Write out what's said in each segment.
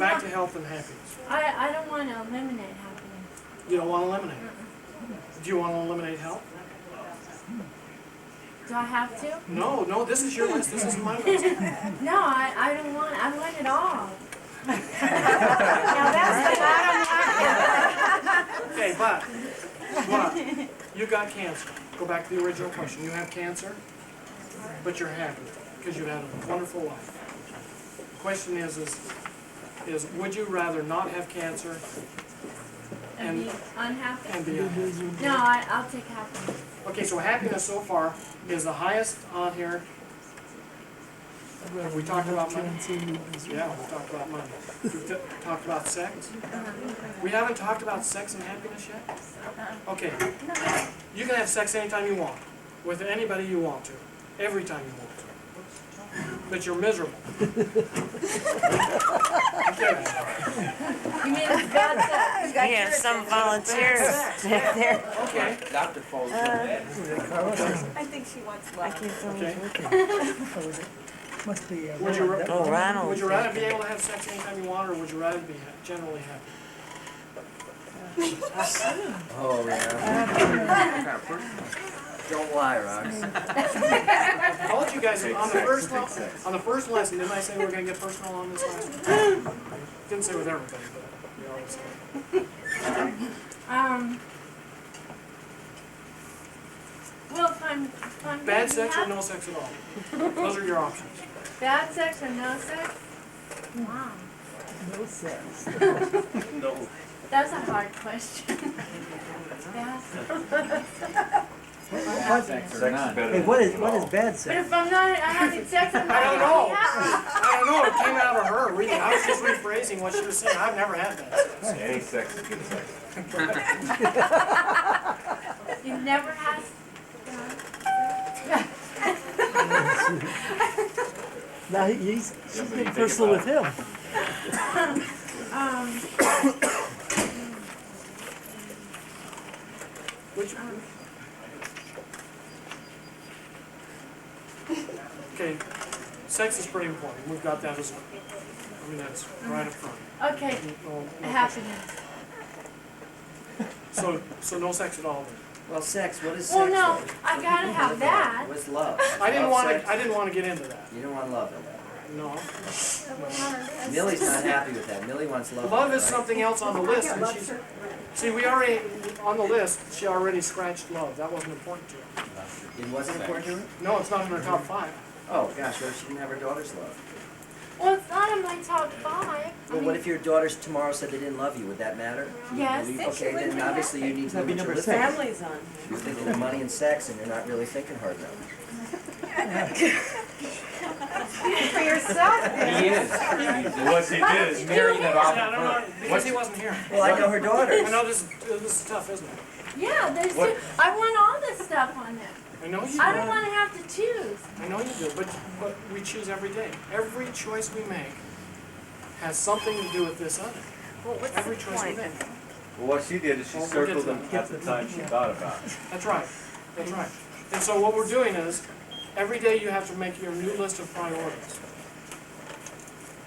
Back to health and happiness. I don't want to eliminate happiness. You don't want to eliminate it. Do you want to eliminate health? Do I have to? No, no, this is your list, this is my list. No, I don't want, I want it all. Now that's the bottom line. Okay, but, you got cancer. Go back to the original question. You have cancer, but you're happy because you've had a wonderful life. The question is would you rather not have cancer And be unhappy? and be unhappy? No, I'll take happiness. Okay, so happiness so far is the highest on here. Have we talked about money? Yeah, we talked about money. We've talked about sex. We haven't talked about sex and happiness yet? Okay. You can have sex anytime you want, with anybody you want to, every time you want to. But you're miserable. You mean it's bad sex? We have some volunteers there. Okay. Doctor falls in bed. I think she wants love. Okay. Must be. Would you, Oh, Ronald. would you rather be able to have sex anytime you want, or would you rather be generally happy? Oh, yeah. Don't lie, Rox. I told you guys on the first lesson, didn't I say we're going to get personal on this last one? Didn't say with everybody, but we always say. Well, if I'm Bad being sex or happy- no sex at all? Those are your options. Bad sex or no sex? Wow. No sense. No. That's a hard question. Bad sex. Sex or none. Hey, what is bad But sex? if I'm not having sex, I'm I not don't gonna know. be happy. I don't know. It came out of her. Really, I was just rephrasing what she was saying. I've never had that. Any sex is good sex. You've never had. Now she's getting personal with him. Which? Okay, sex is pretty important. We've got that as, I mean, that's right up front. Okay, No happiness. So no sex at all then. Well, sex, what is sex? Well, no, though? I gotta have that. What's love? I didn't Love want sex? to. I didn't want to get into that. You don't want love in that. No. Millie's not happy with that. Millie wants love. Love is right? something else on the list, and she's. See, we already on the list. She already scratched love. That wasn't important to her. It wasn't important to her? No, it's not in her top 5. Oh, gosh, what if she didn't have her daughter's love? Well, it's not in my top 5. Well, what if your daughters tomorrow said they didn't love you? Would that matter? Yes. Okay, then obviously you need to know That'd be what you're number looking at. Family's on. You're thinking of money and sex, and you're not really thinking hard enough. For yourself. He is. What he did is marry that off Yeah, I don't know the because he wasn't here. Well, I know her I daughters. know this is tough, isn't it? Yeah, there's What- I want all this stuff on there. I know you do. I don't want to have to choose. I know you do, but we choose every day. Every choice we make has something to do with this other. Well, what's Every the choice we point? make. Well, what she did is she Well, we'll get circled to them that. at the time she thought about it. That's right. That's right. And so what we're doing is, every day you have to make your new list of priorities.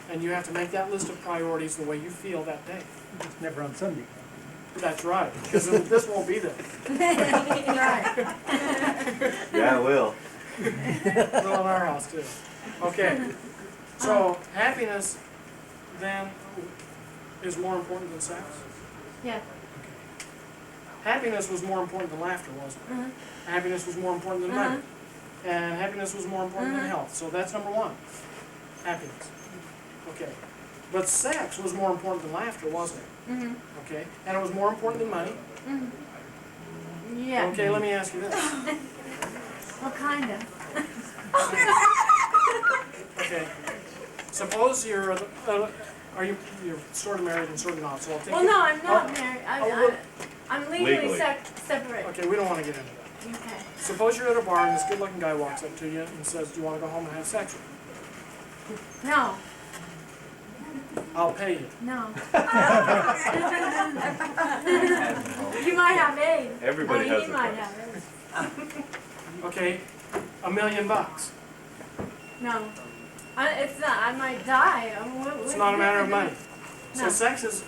And you have to make that list of priorities the way you feel that day. It's never on Sunday. That's right, because this won't be there. Right. Yeah, it will. Well, in our house too. Okay, so happiness then is more important than sex? Yeah. Happiness was more important than laughter, wasn't it? Happiness was more important than money. And happiness was more important than health. So that's number 1. Happiness. Okay. But sex was more important than laughter, wasn't it? Okay. And it was more important than money. Yeah. Okay, let me ask you this. What kind of? Okay. Suppose you're you're sort of married and sort of not, so I'll take Well, you- no, I'm not Oh, married. oh, I'm legally Legally. separated. Okay, we don't want to get into that. Okay. Suppose you're at a bar and this good-looking guy walks up to you and says, "Do you want to go home and have sex with me?" No. I'll pay you. No. You might have AIDS. Everybody I mean, has he a might price. have AIDS. Okay, $1 million. No. It's not. I might die. It's not a matter of money. So No. sex is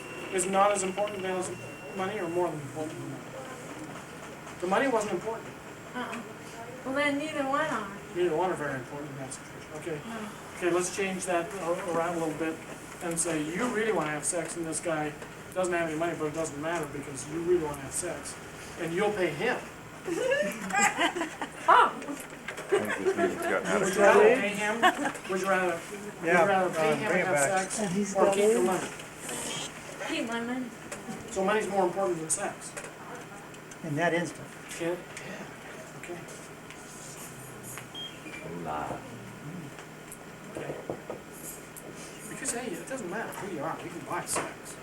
not as important as money or more than important than money? The money wasn't important. Uh-uh. Well, then neither one are. Neither one are very important in that situation. Okay. No. Okay, let's change that around a little bit and say you really want to have sex and this guy doesn't have any money, but it doesn't matter because you really want to have sex. And you'll pay him. Oh, Would you rather pay him? Would you rather pay him bring and it have back. sex And he's or got keep your AIDS. money? keep my money. So money's more important than sex. In that instant. Yeah. Okay. Okay. Because hey, it doesn't matter who you are, you can buy sex.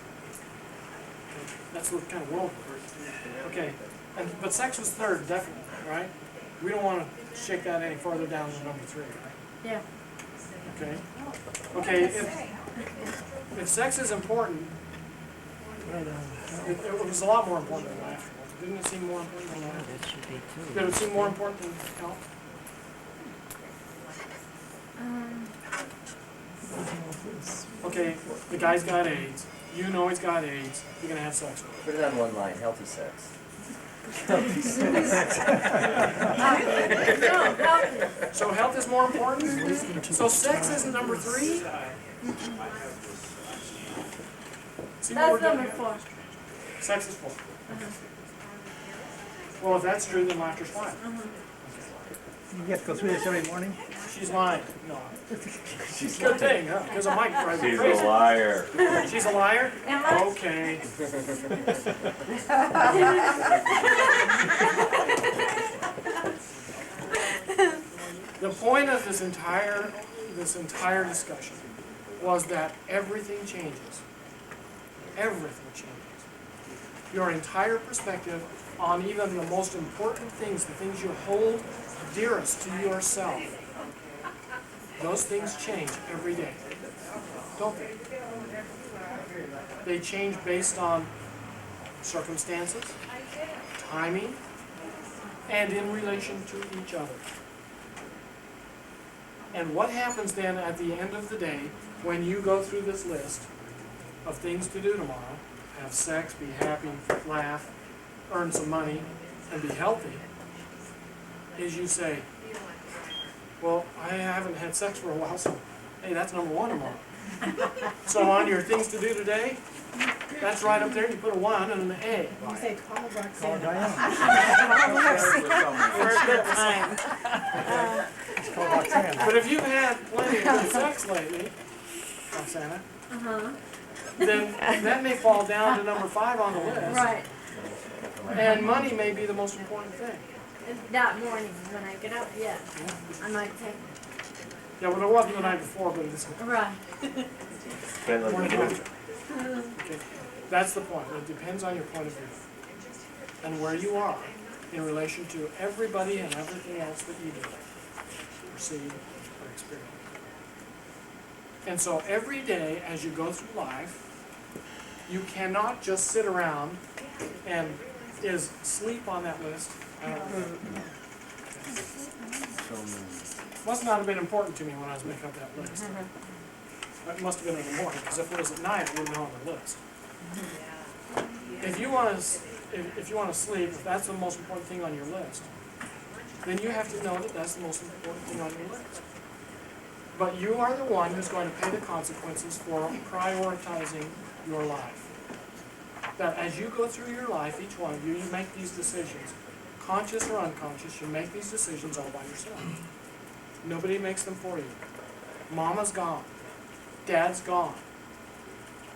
That's what kind of world we're in. Okay. But sex was third, definitely, right? We don't want to shake that any further down than number 3, right? Yeah. Okay. Okay. If sex is important, it was a lot more important than life. Didn't it seem more important than life? That should be too. Did it seem more important than health? Okay, the guy's got AIDS. You know he's got AIDS. You're gonna have sex with him. Put it on one line, healthy sex. No, healthy. So health is more important? So sex isn't number 3? See what we're That's doing number here? 4. Sex is 4. Well, if that's true, then laughter's 5. You have to go through this every morning? She's lying. No. She's good thing, huh? Because I might drive you She's crazy. a liar. She's a liar? Am I? Okay. The point of this entire discussion was that everything changes. Everything changes. Your entire perspective on even the most important things, the things you hold dearest to yourself, those things change every day, don't they? They change based on circumstances, timing, and in relation to each other. And what happens then at the end of the day when you go through this list of things to do tomorrow, have sex, be happy, laugh, earn some money, and be healthy, is you say, well, I haven't had sex for a while, so hey, that's number 1 tomorrow. So on your things to do today, that's right up there, you put a 1 and an A. Call Diane. Call Roxanne. But if you've had plenty of good sex lately, Roxana, Uh-huh. then that may fall down to number 5 on the list. Right. And money may be the most important thing. That morning when I get up, yeah. I might take Yeah, well, it wasn't the night before, but it's it. Right. Depends on morning the after. Okay. That's the point. It depends on your point of view and where you are in relation to everybody and everything else that you do, or see, or experience. And so every day as you go through life, you cannot just sit around and is sleep on that list. I don't know. Must not have been important to me when I was making up that list. It must have been in the morning, because if it was at night, it wouldn't be on the list. If you want to sleep, if that's the most important thing on your list, then you have to know that that's the most important thing on your list. But you are the one who's going to pay the consequences for prioritizing your life. That as you go through your life, each one of you, you make these decisions. Conscious or unconscious, you make these decisions all by yourself. Nobody makes them for you. Mama's gone. Dad's gone.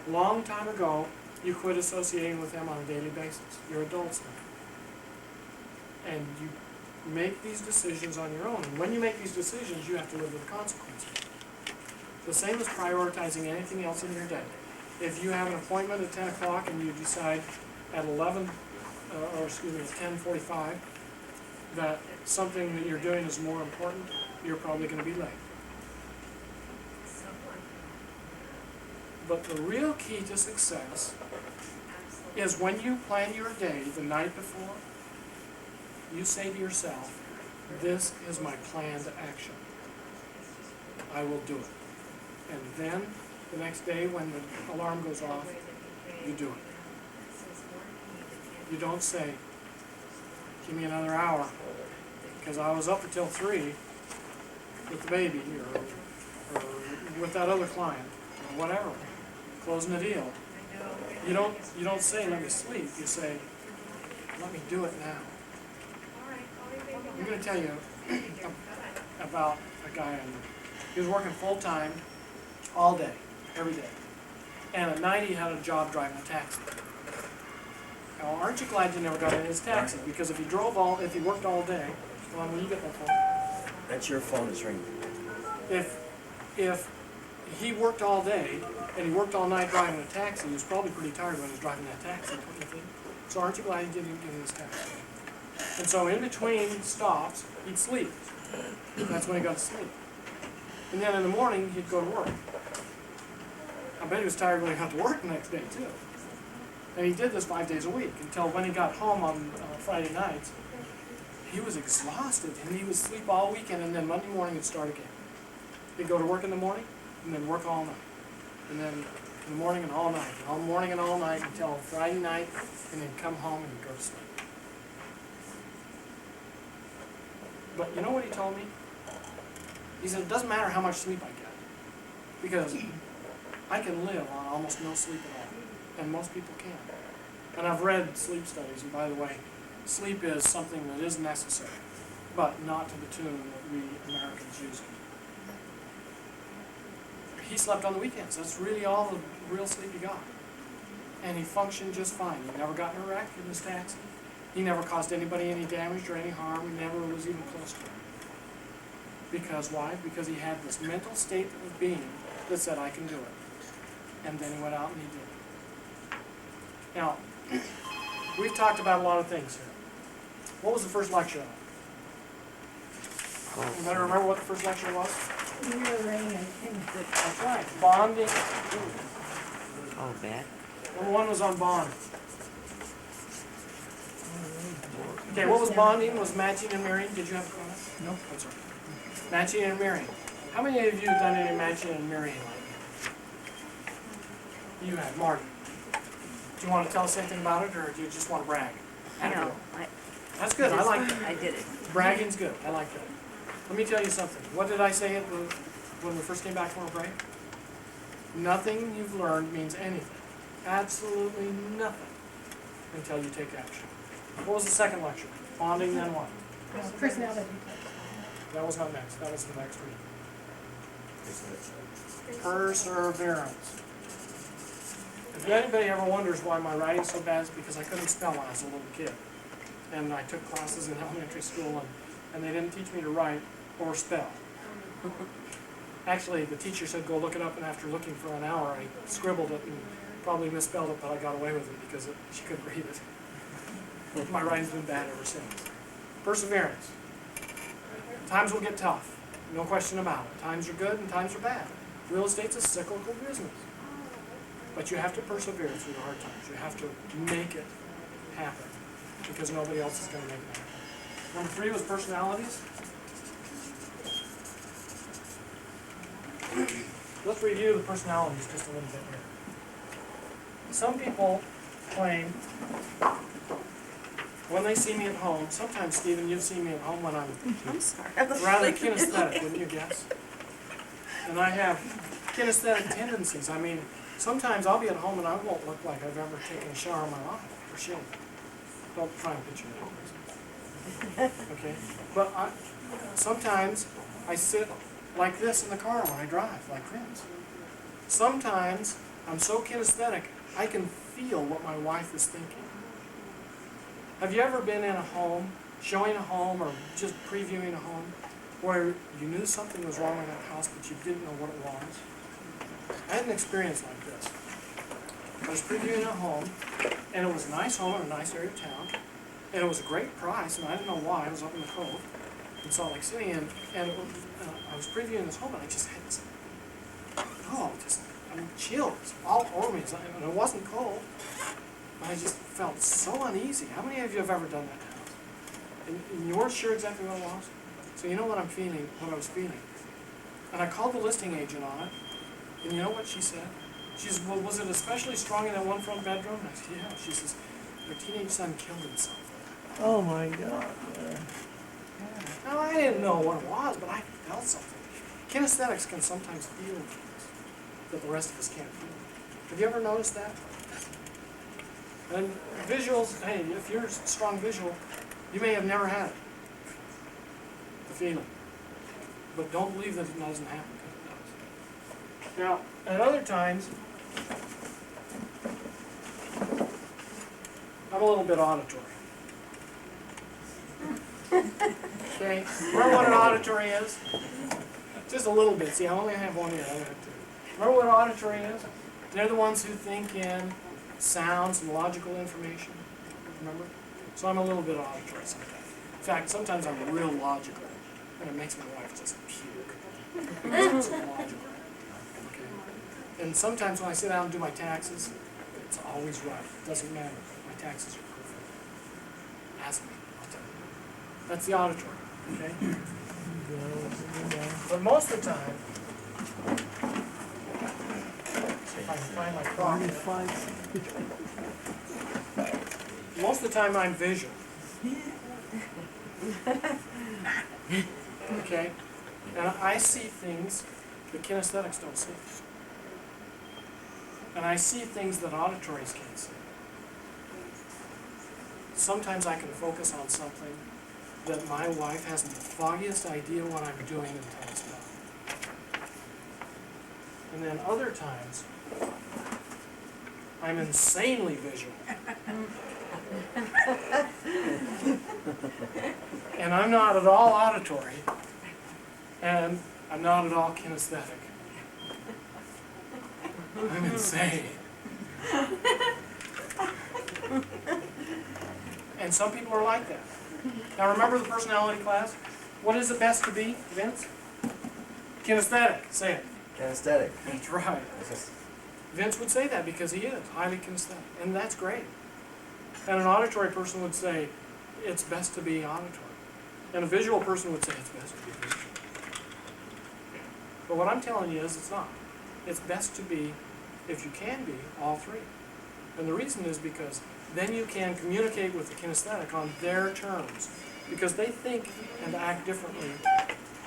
Long time ago, you quit associating with them on a daily basis. You're adults now. And you make these decisions on your own. And when you make these decisions, you have to live with the consequences. The same as prioritizing anything else in your day. If you have an appointment at 10 o'clock and you decide at 10:45, that something that you're doing is more important, you're probably going to be late. But the real key to success is when you plan your day the night before, you say to yourself, this is my plan to action. I will do it. And then The next day when the alarm goes off, you do it. You don't say, give me another hour, because I was up until 3 with the baby, or with that other client, or whatever, closing the deal. You don't say, let me sleep, you say, let me do it now. I'm going to tell you about a guy, he was working full-time, all day, every day. And at night he had a job driving a taxi. Now, aren't you glad you never got in his taxi? Because if he worked all day, well, when you get that phone, That's your phone is ringing. if he worked all day and he worked all night driving a taxi, he was probably pretty tired when he was driving that taxi, don't you think? So aren't you glad he didn't get in his taxi? And so in between stops, he'd sleep. That's when he got to sleep. And then in the morning, he'd go to work. I bet he was tired when he got to work the next day, too. And he did this 5 days a week until when he got home on Friday nights, he was exhausted and he would sleep all weekend, and then Monday morning he'd start again. He'd go to work in the morning and then work all night. And then in the morning and all night, and all morning and all night until Friday night, and then come home and he'd go to sleep. But you know what he told me? He said, it doesn't matter how much sleep I get, because I can live on almost no sleep at all, and most people can. And I've read sleep studies, and by the way, sleep is something that is necessary, but not to the tune that we Americans use it. He slept on the weekends. That's really all the real sleep he got. And he functioned just fine. He never got in a wreck in his taxi. He never caused anybody any damage or any harm. He never was even close to it. Because why? Because he had this mental state of being that said, I can do it. And then he went out and he did it. Now, we've talked about a lot of things here. What was the first lecture on? Anybody remember what the first lecture was? That's right, bonding. Oh, bad. Number 1 was on bonding. Okay, what was bonding? Was matching and marrying? Did you have a comment? No. That's right. Matching and marrying. How many of you have done any matching and marrying like that? You have, Marty. Do you want to tell us anything about it, or do you just want to brag? No, That's good, I like that. I did it. Bragging's good, I like that. Let me tell you something. What did I say when we first came back from our break? Nothing you've learned means anything. Absolutely nothing until you take action. What was the second lecture? Bonding, then what? Personality. That was not next, that was the next week. Perseverance. If anybody ever wonders why my writing's so bad, it's because I couldn't spell when I was a little kid. And I took classes in elementary school, and they didn't teach me to write or spell. Actually, the teacher said go look it up, and after looking for an hour, I scribbled it and probably misspelled it, but I got away with it because she couldn't read it. My writing's been bad ever since. Perseverance. Times will get tough, no question about it. Times are good and times are bad. Real estate's a cyclical business. But you have to persevere through the hard times. You have to make it happen, because nobody else is going to make it happen. Number 3 was personalities. Let's review the personalities just a little bit here. Some people claim, when they see me at home, sometimes, Stephen, you've seen me at home when I'm sorry. rather kinesthetic, wouldn't you guess? And I have kinesthetic tendencies. I mean, sometimes I'll be at home and I won't look like I've ever taken a shower in my life, or shave. Don't try and picture that. Okay? But sometimes I sit like this in the car when I drive, like this. Sometimes I'm so kinesthetic, I can feel what my wife is thinking. Have you ever been in a home, showing a home or just previewing a home, where you knew something was wrong in that house but you didn't know what it was? I had an experience like this. I was previewing a home, and it was a nice home in a nice area of town, and it was a great price, and I didn't know why. I was up in the Cove in Salt Lake City, and I was previewing this home, and I just had this, chills all over me, and it wasn't cold, but I just felt so uneasy. How many of you have ever done that house? And you weren't sure exactly what it was? So you know what I'm feeling, what I was feeling. And I called the listing agent on it, And you know what she said? She says, well, was it especially strong in that one front bedroom? I said, yeah. She says, their teenage son killed himself. Oh my God. Now, I didn't know what it was, but I felt something. Kinesthetics can sometimes feel things that the rest of us can't feel. Have you ever noticed that? And visuals, hey, if you're strong visual, you may have never had it, the feeling. But don't believe that it doesn't happen, because it does. Now, at other times, I'm a little bit auditory. Okay, remember what an auditory is? Just a little bit. See, I only have one ear. I only have two. Remember what auditory is? They're the ones who think in sounds and logical information. Remember? So I'm a little bit auditory sometimes. In fact, sometimes I'm real logical, and it makes my wife just puke. I'm so logical. Okay. And sometimes when I sit down and do my taxes, it's always right. It doesn't matter. My taxes are perfect. Ask me. I'll tell you. That's the auditory. Okay? But most of the time, if I can find my problem, most of the time I'm visual. Okay? And I see things that kinesthetics don't see. And I see things that auditories can't see. Sometimes I can focus on something that my wife hasn't the foggiest idea what I'm doing until it's done. And then other times, I'm insanely visual. And I'm not at all auditory, and I'm not at all kinesthetic. I'm insane. And some people are like that. Now remember the personality class? What is it best to be, Vince? Kinesthetic. Say it. Kinesthetic. That's right. Vince would say that because he is highly kinesthetic, and that's great. And an auditory person would say, it's best to be auditory. And a visual person would say, it's best to be visual. But what I'm telling you is it's not. It's best to be, if you can be, all three. And the reason is because then you can communicate with the kinesthetic on their terms. Because they think and act differently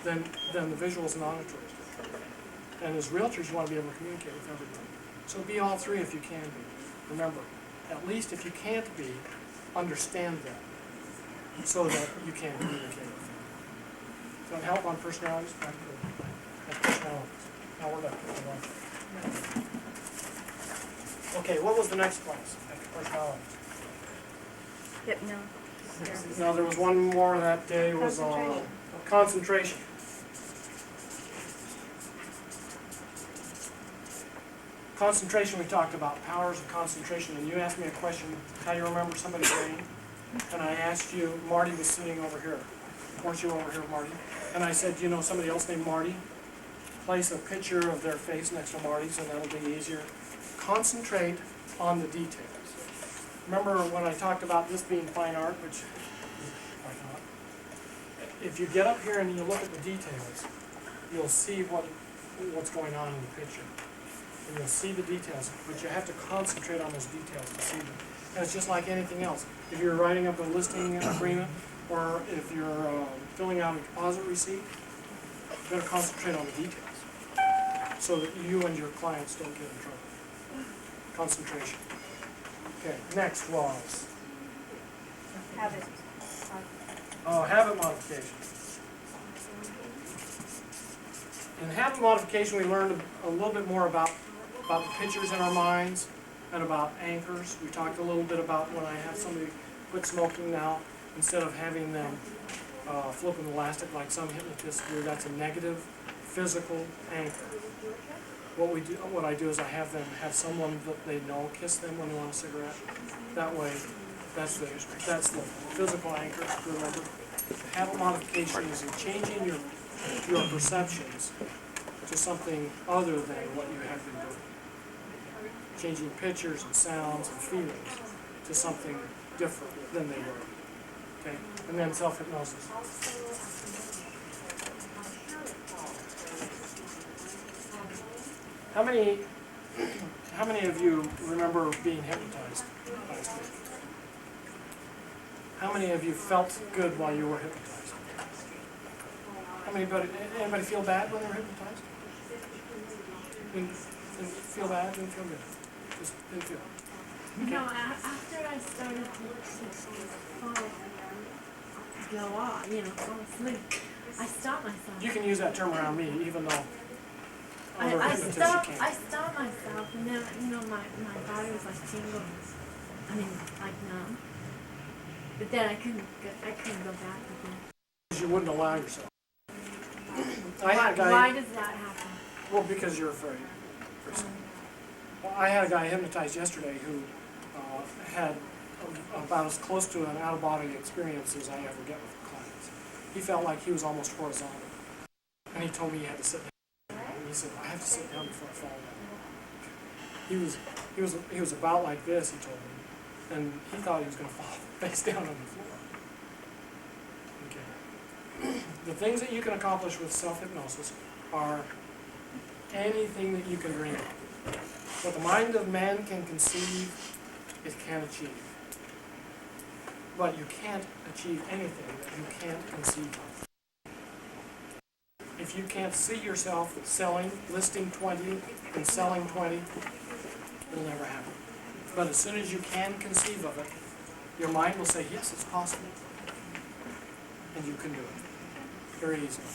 than the visuals and auditories do. And as realtors, you want to be able to communicate with everybody. So be all three if you can be. Remember, at least if you can't be, understand them so that you can communicate with them. So help on personalities, practical and personalities. Now we're done. Okay, what was the next class after personalities? Hypno. Now there was one more that day was concentration. Concentration, we talked about powers of concentration, and you asked me a question, how do you remember somebody's name? And I asked you, Marty was sitting over here. Weren't you over here, Marty? And I said, do you know somebody else named Marty? Place a picture of their face next to Marty's, and that'll be easier. Concentrate on the details. Remember when I talked about this being fine art, which I thought, if you get up here and you look at the details, you'll see what's going on in the picture. And you'll see the details, but you have to concentrate on those details to see them. And it's just like anything else. If you're writing up a listing agreement, or if you're filling out a deposit receipt, you better concentrate on the details so that you and your clients don't get in trouble. Concentration. Okay, next was Habit. habit modification. In habit modification, we learned a little bit more about the pictures in our minds and about anchors. We talked a little bit about when I have somebody quit smoking now, instead of having them flip an elastic like some hypnotists do, that's a negative physical anchor. What I do is I have them have someone that they know kiss them when they want a cigarette. That way, that's the physical anchor. Remember, habit modification is in changing your perceptions to something other than what you have been doing. Changing pictures and sounds and feelings to something different than they were. Okay, and then self-hypnosis. How many of you remember being hypnotized last week? How many of you felt good while you were hypnotized? Anybody feel bad when they were hypnotized? Didn't feel bad, didn't feel good? Just didn't feel it. No, after I started to go off, fall asleep, I stopped myself. You can use that term around me, even though I'm a I hypnotist, you stopped can't. myself, and then, my body was like tingling. Like numb. But then I couldn't go back again. You wouldn't allow yourself. Why does that happen? Well, because you're afraid. Well, I had a guy hypnotized yesterday who had about as close to an out-of-body experience as I ever get with clients. He felt like he was almost horizontal. And he told me he had to sit down. And he said, I have to sit down before I fall down. He was about like this, he told me. And he thought he was going to fall face down on the floor. Okay. The things that you can accomplish with self-hypnosis are anything that you can dream of. What the mind of man can conceive, it can achieve. But you can't achieve anything that you can't conceive of. If you can't see yourself listing 20 and selling 20, it'll never happen. But as soon as you can conceive of it, your mind will say, yes, it's possible. And you can do it very easily.